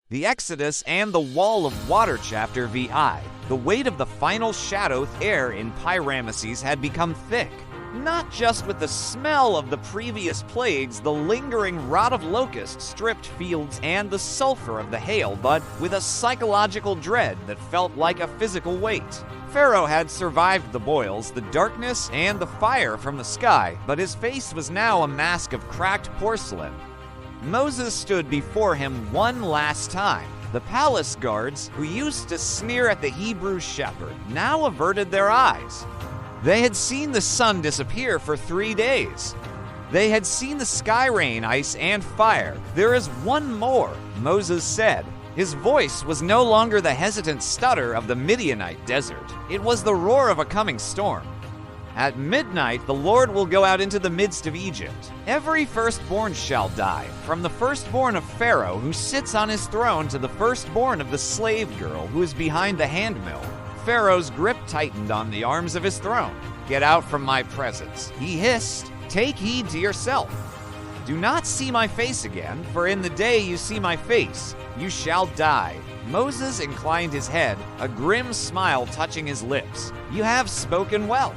The Exodus and the Wall of Water chapter VI. The weight of the final shadow air in Pi-Ramesses had become thick. Not just with the smell of the previous plagues, the lingering rot of locusts, stripped fields, and the sulfur of the hail, but with a psychological dread that felt like a physical weight. Pharaoh had survived the boils, the darkness, and the fire from the sky, but his face was now a mask of cracked porcelain. Moses stood before him one last time. The palace guards, who used to sneer at the Hebrew shepherd, now averted their eyes. They had seen the sun disappear for 3 days. They had seen the sky rain, ice, and fire. There is one more, Moses said. His voice was no longer the hesitant stutter of the Midianite desert. It was the roar of a coming storm. At midnight, the Lord will go out into the midst of Egypt. Every firstborn shall die, from the firstborn of Pharaoh who sits on his throne to the firstborn of the slave girl who is behind the handmill. Pharaoh's grip tightened on the arms of his throne. "Get out from my presence," he hissed. "Take heed to yourself. Do not see my face again, for in the day you see my face, you shall die." Moses inclined his head, a grim smile touching his lips. "You have spoken well.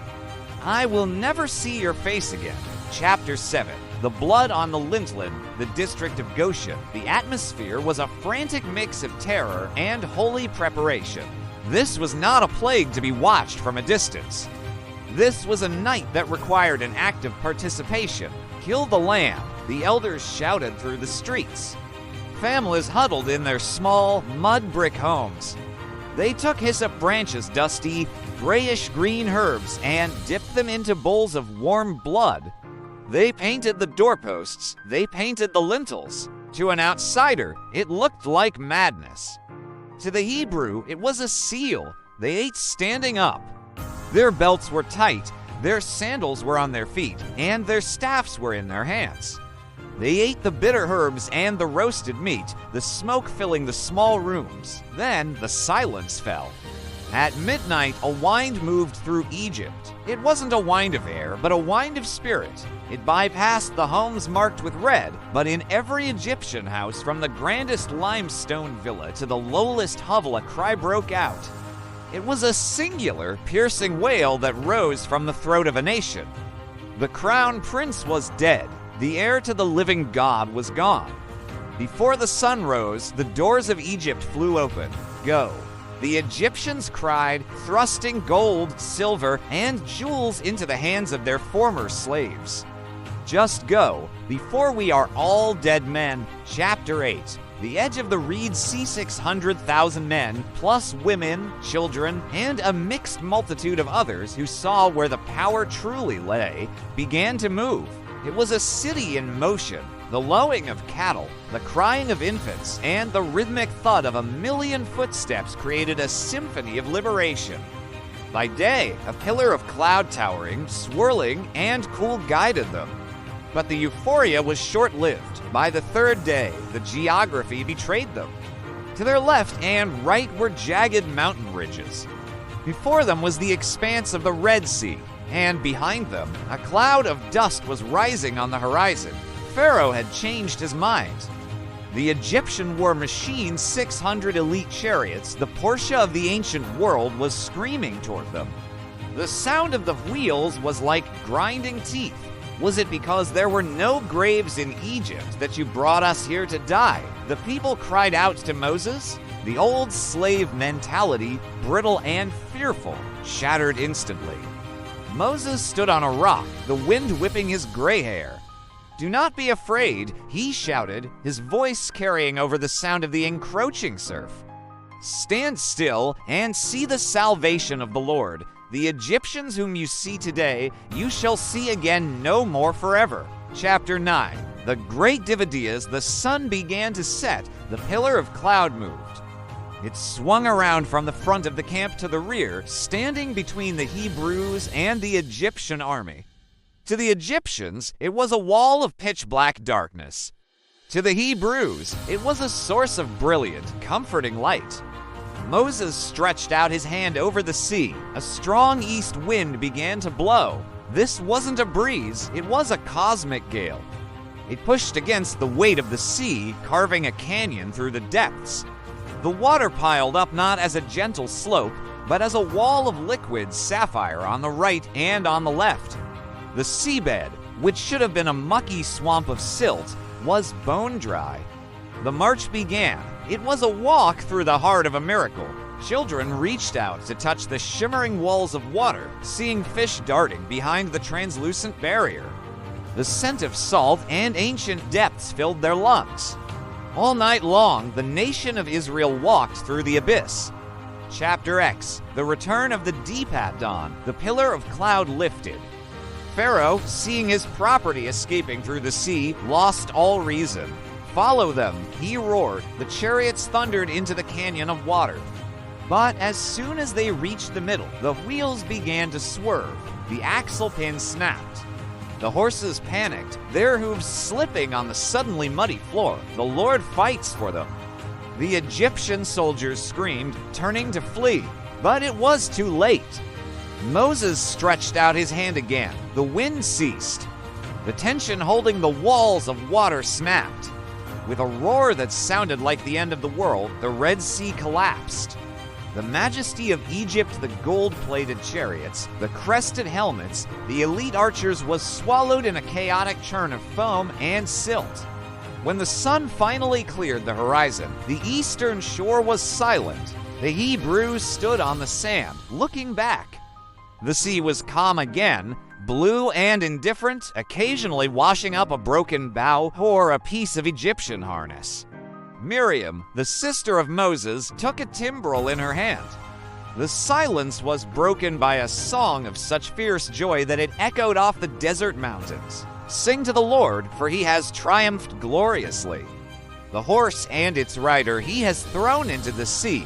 I will never see your face again." Chapter 7. The blood on the Lintland, the district of Goshen. The atmosphere was a frantic mix of terror and holy preparation. This was not a plague to be watched from a distance. This was a night that required an active participation. "Kill the lamb," the elders shouted through the streets. Families huddled in their small, mud-brick homes. They took hyssop branches, dusty, grayish-green herbs, and dipped them into bowls of warm blood. They painted the doorposts. They painted the lintels. To an outsider, it looked like madness. To the Hebrew, it was a seal. They ate standing up. Their belts were tight, their sandals were on their feet, and their staffs were in their hands. They ate the bitter herbs and the roasted meat, the smoke filling the small rooms. Then the silence fell. At midnight, a wind moved through Egypt. It wasn't a wind of air, but a wind of spirit. It bypassed the homes marked with red, but in every Egyptian house, from the grandest limestone villa to the lowest hovel, a cry broke out. It was a singular, piercing wail that rose from the throat of a nation. The crown prince was dead. The heir to the living God was gone. Before the sun rose, the doors of Egypt flew open. "Go." The Egyptians cried, thrusting gold, silver, and jewels into the hands of their former slaves. "Just go, before we are all dead men." Chapter 8. The edge of the reed see 600,000 men, plus women, children, and a mixed multitude of others who saw where the power truly lay, began to move. It was a city in motion. The lowing of cattle, the crying of infants, and the rhythmic thud of 1,000,000 footsteps created a symphony of liberation. By day, a pillar of cloud towering, swirling, and cool guided them. But the euphoria was short-lived. By the third day, the geography betrayed them. To their left and right were jagged mountain ridges. Before them was the expanse of the Red Sea, and behind them, a cloud of dust was rising on the horizon. Pharaoh had changed his mind. The Egyptian war machine's 600 elite chariots, the Porsche of the ancient world, was screaming toward them. The sound of the wheels was like grinding teeth. Was it because there were no graves in Egypt that you brought us here to die? The people cried out to Moses. The old slave mentality, brittle and fearful, shattered instantly. Moses stood on a rock, the wind whipping his gray hair. "Do not be afraid," he shouted, his voice carrying over the sound of the encroaching surf. "Stand still and see the salvation of the Lord. The Egyptians whom you see today, you shall see again no more forever." Chapter 9. The great Dividias, the sun began to set, the pillar of cloud moved. It swung around from the front of the camp to the rear, standing between the Hebrews and the Egyptian army. To the Egyptians, it was a wall of pitch-black darkness. To the Hebrews, it was a source of brilliant, comforting light. Moses stretched out his hand over the sea. A strong east wind began to blow. This wasn't a breeze, it was a cosmic gale. It pushed against the weight of the sea, carving a canyon through the depths. The water piled up not as a gentle slope, but as a wall of liquid sapphire on the right and on the left. The seabed, which should have been a mucky swamp of silt, was bone dry. The march began. It was a walk through the heart of a miracle. Children reached out to touch the shimmering walls of water, seeing fish darting behind the translucent barrier. The scent of salt and ancient depths filled their lungs. All night long, the nation of Israel walked through the abyss. Chapter X, the return of the deep at dawn, the pillar of cloud lifted. Pharaoh, seeing his property escaping through the sea, lost all reason. Follow them, he roared. The chariots thundered into the canyon of water. But as soon as they reached the middle, the wheels began to swerve. The axle pin snapped. The horses panicked, their hooves slipping on the suddenly muddy floor. The Lord fights for them. The Egyptian soldiers screamed, turning to flee, but it was too late. Moses stretched out his hand again. The wind ceased. The tension holding the walls of water snapped. With a roar that sounded like the end of the world, the Red Sea collapsed. The majesty of Egypt, the gold-plated chariots, the crested helmets, the elite archers was swallowed in a chaotic churn of foam and silt. When the sun finally cleared the horizon, the eastern shore was silent. The Hebrews stood on the sand, looking back. The sea was calm again, blue and indifferent, occasionally washing up a broken bow or a piece of Egyptian harness. Miriam, the sister of Moses, took a timbrel in her hand. The silence was broken by a song of such fierce joy that it echoed off the desert mountains. Sing to the Lord, for he has triumphed gloriously. The horse and its rider he has thrown into the sea.